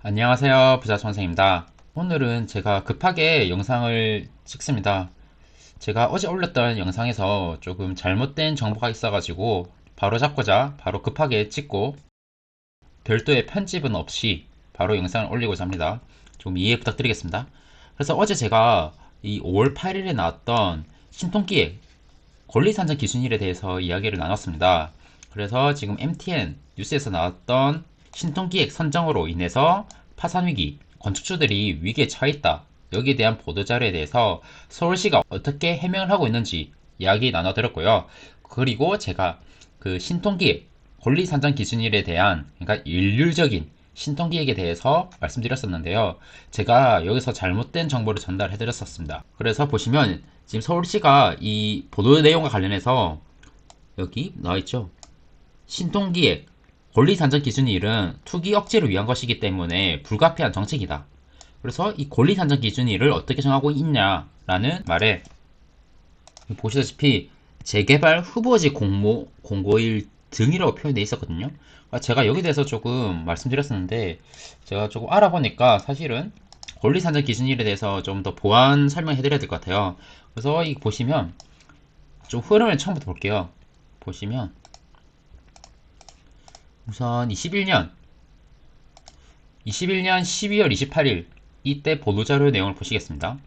안녕하세요. 부자선생입니다. 오늘은 제가 급하게 영상을 찍습니다. 제가 어제 올렸던 영상에서 조금 잘못된 정보가 있어가지고 바로 잡고자 바로 급하게 찍고 별도의 편집은 없이 바로 영상을 올리고자 합니다. 좀 이해 부탁드리겠습니다. 그래서 어제 제가 이 5월 8일에 나왔던 신통기획 권리산정 기준일에 대해서 이야기를 나눴습니다. 그래서 지금 MTN 뉴스에서 나왔던 신통기획 선정으로 인해서 파산위기, 건축주들이 위기에 처해있다. 여기에 대한 보도자료에 대해서 서울시가 어떻게 해명을 하고 있는지 이야기 나눠드렸고요. 그리고 제가 그 신통기획 권리산정 기준일에 대한 그러니까 일률적인 신통기획에 대해서 말씀드렸었는데요. 제가 여기서 잘못된 정보를 전달해드렸었습니다. 그래서 보시면 지금 서울시가 이 보도 내용과 관련해서 여기 나와있죠. 신통기획 권리산정 기준일은 투기 억제를 위한 것이기 때문에 불가피한 정책이다. 그래서 이 권리산정 기준일을 어떻게 정하고 있냐라는 말에 보시다시피 재개발 후보지 공고일 등이라고 표현되어 있었거든요. 제가 여기 대해서 조금 말씀드렸었는데 제가 조금 알아보니까 사실은 권리산정 기준일에 대해서 좀 더 보완 설명해드려야 될 것 같아요. 그래서 이 보시면 좀 흐름을 처음부터 볼게요. 보시면 우선 21년 12월 28일 이때 보도자료 내용을 보시겠습니다.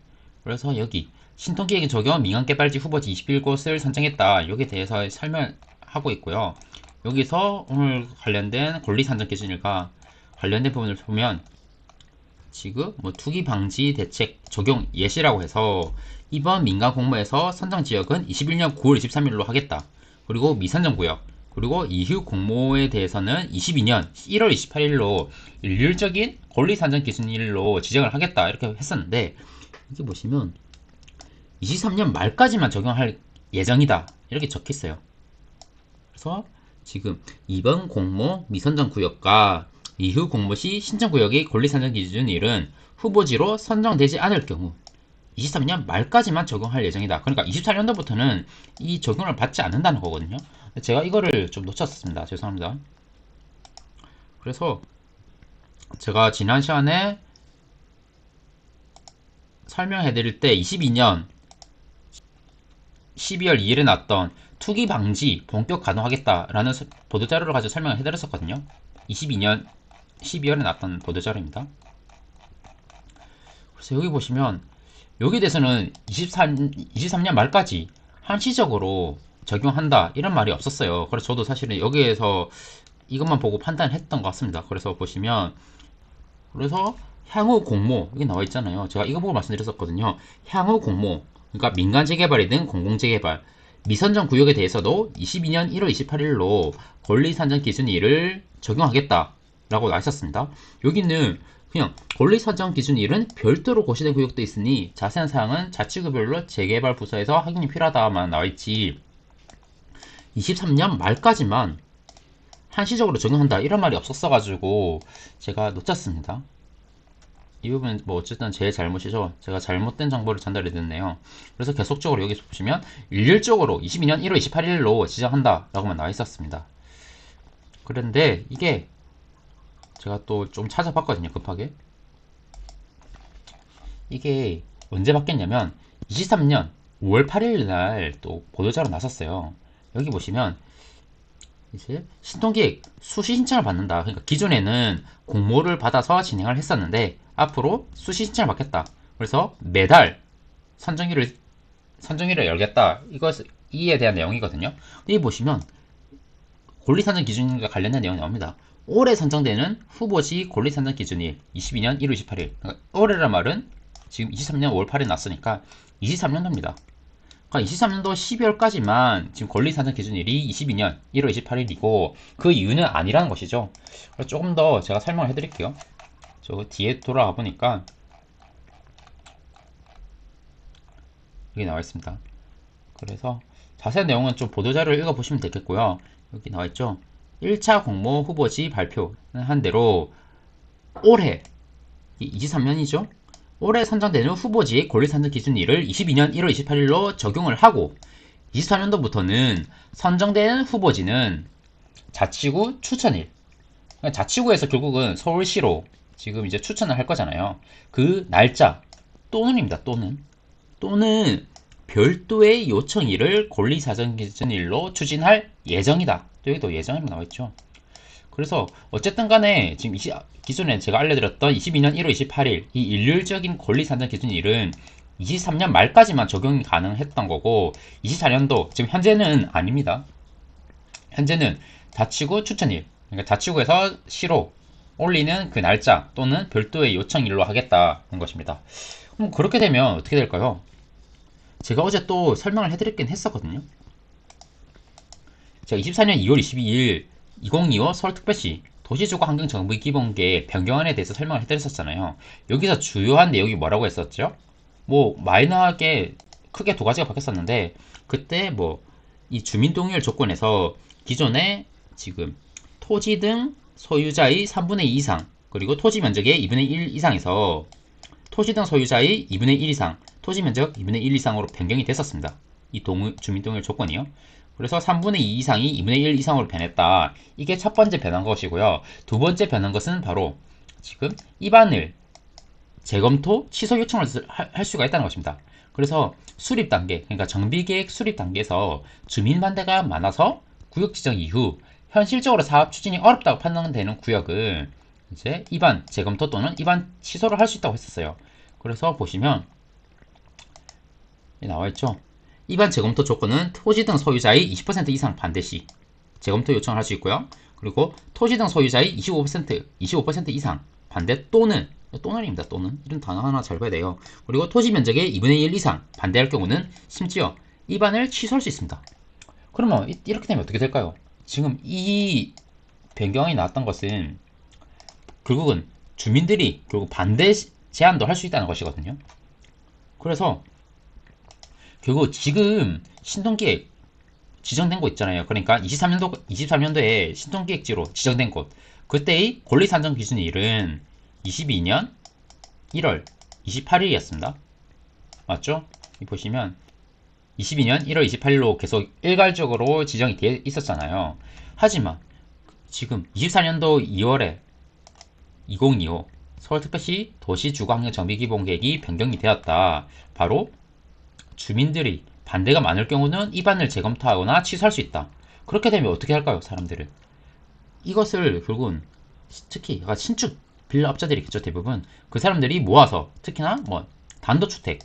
그래서 여기 신통기획 적용 민간개발지 후보지 21곳을 선정했다. 여기에 대해서 설명하고 있고요. 여기서 오늘 관련된 권리산정 기준일과 관련된 부분을 보면 지금 뭐 투기 방지 대책 적용 예시라고 해서 이번 민간 공모에서 선정 지역은 21년 9월 23일로 하겠다. 그리고 미선정 구역 그리고 이후 공모에 대해서는 22년 1월 28일로 일률적인 권리 산정 기준일로 지정을 하겠다 이렇게 했었는데 여기 보시면 23년 말까지만 적용할 예정이다 이렇게 적혀 있어요. 그래서 지금 이번 공모 미선정 구역과 이후 공모 시 신청 구역의 권리 산정 기준일은 후보지로 선정되지 않을 경우 23년 말까지만 적용할 예정이다. 그러니까 24년도부터는 이 적용을 받지 않는다는 거거든요. 제가 이거를 좀 놓쳤습니다. 죄송합니다. 그래서 제가 지난 시간에 설명해 드릴 때 22년 12월 2일에 났던 투기 방지 본격 가동하겠다라는 보도자료를 가지고 설명을 해드렸었거든요. 22년 12월에 났던 보도자료입니다. 그래서 여기 보시면 여기에 대해서는 23년 말까지 한시적으로 적용한다 이런 말이 없었어요. 그래서 저도 사실은 여기에서 이것만 보고 판단했던 것 같습니다. 그래서 보시면 그래서 향후 공모 여기 나와 있잖아요. 제가 이거 보고 말씀드렸었거든요. 향후 공모 그러니까 민간 재개발이든 공공 재개발 미선정 구역에 대해서도 22년 1월 28일로 권리 산정 기준일을 적용하겠다라고 나와 있었습니다. 여기는 그냥 권리 산정 기준일은 별도로 고시된 구역도 있으니 자세한 사항은 자치구별로 재개발 부서에서 확인이 필요하다만 나와 있지 23년 말까지만 한시적으로 적용한다 이런 말이 없었어가지고 제가 놓쳤습니다. 이 부분 뭐 어쨌든 제 잘못이죠. 제가 잘못된 정보를 전달해 드렸네요. 그래서 계속적으로 여기서 보시면 일률적으로 22년 1월 28일로 지정한다 라고만 나와 있었습니다. 그런데 이게 제가 또 좀 찾아봤거든요. 급하게. 이게 언제 바뀌었냐면 23년 5월 8일 날 또 보도자료 나섰어요. 여기 보시면 이제 신통기획 수시 신청을 받는다. 그러니까 기존에는 공모를 받아서 진행을 했었는데 앞으로 수시 신청을 받겠다. 그래서 매달 선정일을 열겠다. 이에 대한 내용이거든요. 여기 보시면 권리산정 기준과 관련된 내용이 나옵니다. 올해 선정되는 후보지 권리산정 기준일 22년 1월 28일. 그러니까 올해란 말은 지금 23년 5월 8일 났으니까 23년도입니다. 그러니까 23년도 12월까지만 지금 권리산정 기준일이 22년 1월 28일이고 그 이유는 아니라는 것이죠. 조금 더 제가 설명을 해드릴게요. 저 뒤에 돌아가 보니까 여기 나와 있습니다. 그래서 자세한 내용은 좀 보도자료를 읽어보시면 되겠고요. 여기 나와 있죠. 1차 공모 후보지 발표는 한 대로 올해 23년이죠. 올해 선정되는 후보지의 권리산정 기준일을 22년 1월 28일로 적용을 하고 24년도부터는 선정된 후보지는 자치구 추천일. 그러니까 자치구에서 결국은 서울시로 지금 이제 추천을 할 거잖아요. 그 날짜 또는입니다. 또는 별도의 요청일을 권리사전기준일로 추진할 예정이다. 또 여기도 예정이라고 나와있죠. 그래서 어쨌든 간에 지금 기존에 제가 알려드렸던 22년 1월 28일 이 일률적인 권리사전기준일은 23년 말까지만 적용이 가능했던 거고 24년도 지금 현재는 아닙니다. 현재는 다치고 추천일, 그러니까 다치고에서 시로 올리는 그 날짜 또는 별도의 요청일로 하겠다는 것입니다. 그럼 그렇게 되면 어떻게 될까요? 제가 어제 또 설명을 해드렸긴 했었거든요. 제가 24년 2월 22일 2025 서울특별시 도시주거환경정비기본계 변경안에 대해서 설명을 해드렸었잖아요. 여기서 주요한 내용이 뭐라고 했었죠? 뭐 마이너하게 크게 두 가지가 바뀌었었는데 그때 뭐 이 주민동의를 조건에서 기존에 지금 토지 등 소유자의 3분의 2 이상 그리고 토지 면적의 2분의 1 이상에서 토지 등 소유자의 2분의 1 이상 토지 면적 2분의 1 이상으로 변경이 됐었습니다. 이 주민동의를 조건이요. 그래서 3분의 2 이상이 2분의 1 이상으로 변했다. 이게 첫 번째 변한 것이고요. 두 번째 변한 것은 바로 지금 입안을 재검토, 취소 요청을 할 수가 있다는 것입니다. 그래서 수립 단계, 그러니까 정비계획 수립 단계에서 주민 반대가 많아서 구역 지정 이후 현실적으로 사업 추진이 어렵다고 판단되는 구역은 이제 입안 재검토 또는 입안 취소를 할 수 있다고 했었어요. 그래서 보시면 나와 있죠. 입안 재검토 조건은 토지 등 소유자의 20% 이상 반대 시 재검토 요청을 할 수 있고요. 그리고 토지 등 소유자의 25% 이상 반대 또는입니다. 또는 이런 단어 하나 잘 봐야 돼요. 그리고 토지 면적의 2분의 1 이상 반대할 경우는 심지어 입안을 취소할 수 있습니다. 그러면 이렇게 되면 어떻게 될까요? 지금 이 변경이 나왔던 것은 결국은 주민들이 결국 반대 제한도 할 수 있다는 것이거든요. 그래서 결국 지금 신동기획 지정된 곳 있잖아요. 그러니까 23년도에 신동기획지로 지정된 곳. 그때의 권리산정 기준일은 22년 1월 28일이었습니다. 맞죠? 이 보시면 22년 1월 28일로 계속 일괄적으로 지정이 되어 있었잖아요. 하지만 지금 24년도 2월에 2025 서울특별시 도시주거환경정비기본계획이 변경이 되었다. 바로 주민들이 반대가 많을 경우는 입안을 재검토하거나 취소할 수 있다. 그렇게 되면 어떻게 할까요, 사람들은? 이것을 결국은 특히 신축 빌라업자들이겠죠, 대부분. 그 사람들이 모아서 특히나 뭐 단독주택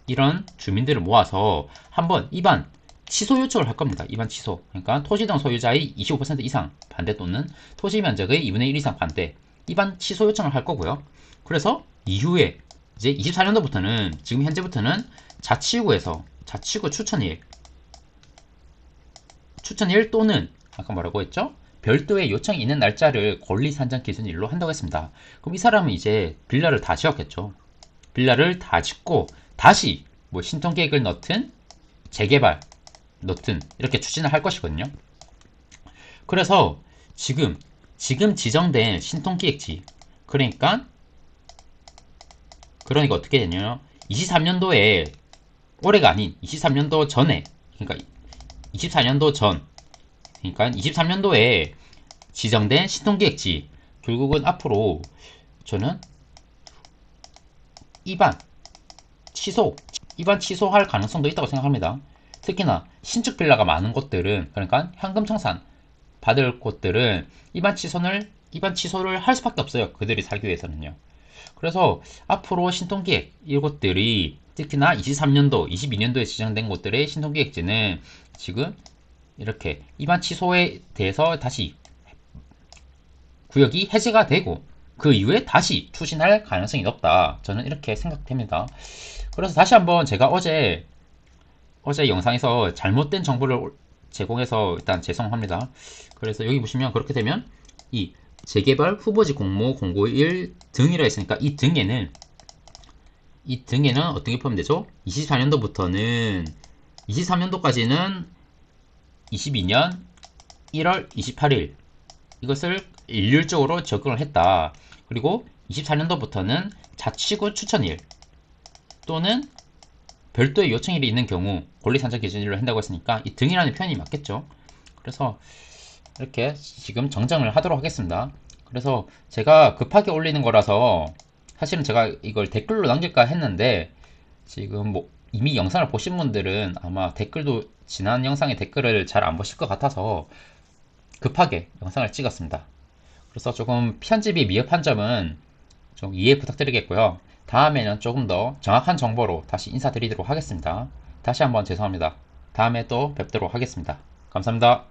이런 주민들을 모아서 한번 입안 취소 요청을 할 겁니다. 입안 취소. 그러니까 토지 등 소유자의 25% 이상 반대 또는 토지 면적의 2분의 1 이상 반대. 입안 취소 요청을 할 거고요. 그래서 이후에 이제 24년도부터는 지금 현재부터는 자치구 추천일 또는 아까 뭐라고 했죠? 별도의 요청이 있는 날짜를 권리산정 기준일로 한다고 했습니다. 그럼 이 사람은 이제 빌라를 다 지었겠죠. 빌라를 다 짓고 다시 뭐 신통계획을 넣든 재개발 넣든 이렇게 추진을 할 것이거든요. 그래서 지금 지정된 신통기획지 그러니까 어떻게 되냐면 23년도에 올해가 아닌 23년도 전에 그러니까 24년도 전 그러니까 23년도에 지정된 신통기획지 결국은 앞으로 저는 입안 취소할 가능성도 있다고 생각합니다. 특히나 신축 빌라가 많은 곳들은 그러니까 현금 청산 받을 곳들은 입안 취소를 할 수밖에 없어요. 그들이 살기 위해서는요. 그래서 앞으로 신통기획 이곳들이 특히나 23년도, 22년도에 지정된 곳들의 신통기획지는 지금 이렇게 입안 취소에 대해서 다시 구역이 해제가 되고 그 이후에 다시 추진할 가능성이 높다. 저는 이렇게 생각됩니다. 그래서 다시 한번 제가 어제 영상에서 잘못된 정보를 제공해서 일단 죄송합니다. 그래서 여기 보시면 그렇게 되면 이 재개발 후보지 공모 공고일 등이라 했으니까 이 등에는 어떻게 보면 되죠? 24년도부터는 23년도까지는 22년 1월 28일 이것을 일률적으로 적용을 했다. 그리고 24년도부터는 자치구 추천일 또는 별도의 요청일이 있는 경우 권리산정 기준일로 한다고 했으니까 이 등이라는 표현이 맞겠죠. 그래서 이렇게 지금 정정을 하도록 하겠습니다. 그래서 제가 급하게 올리는 거라서 사실은 제가 이걸 댓글로 남길까 했는데 지금 뭐 이미 영상을 보신 분들은 아마 댓글도 지난 영상의 댓글을 잘 안 보실 것 같아서 급하게 영상을 찍었습니다. 그래서 조금 편집이 미흡한 점은 좀 이해 부탁드리겠고요. 다음에는 조금 더 정확한 정보로 다시 인사드리도록 하겠습니다. 다시 한번 죄송합니다. 다음에 또 뵙도록 하겠습니다. 감사합니다.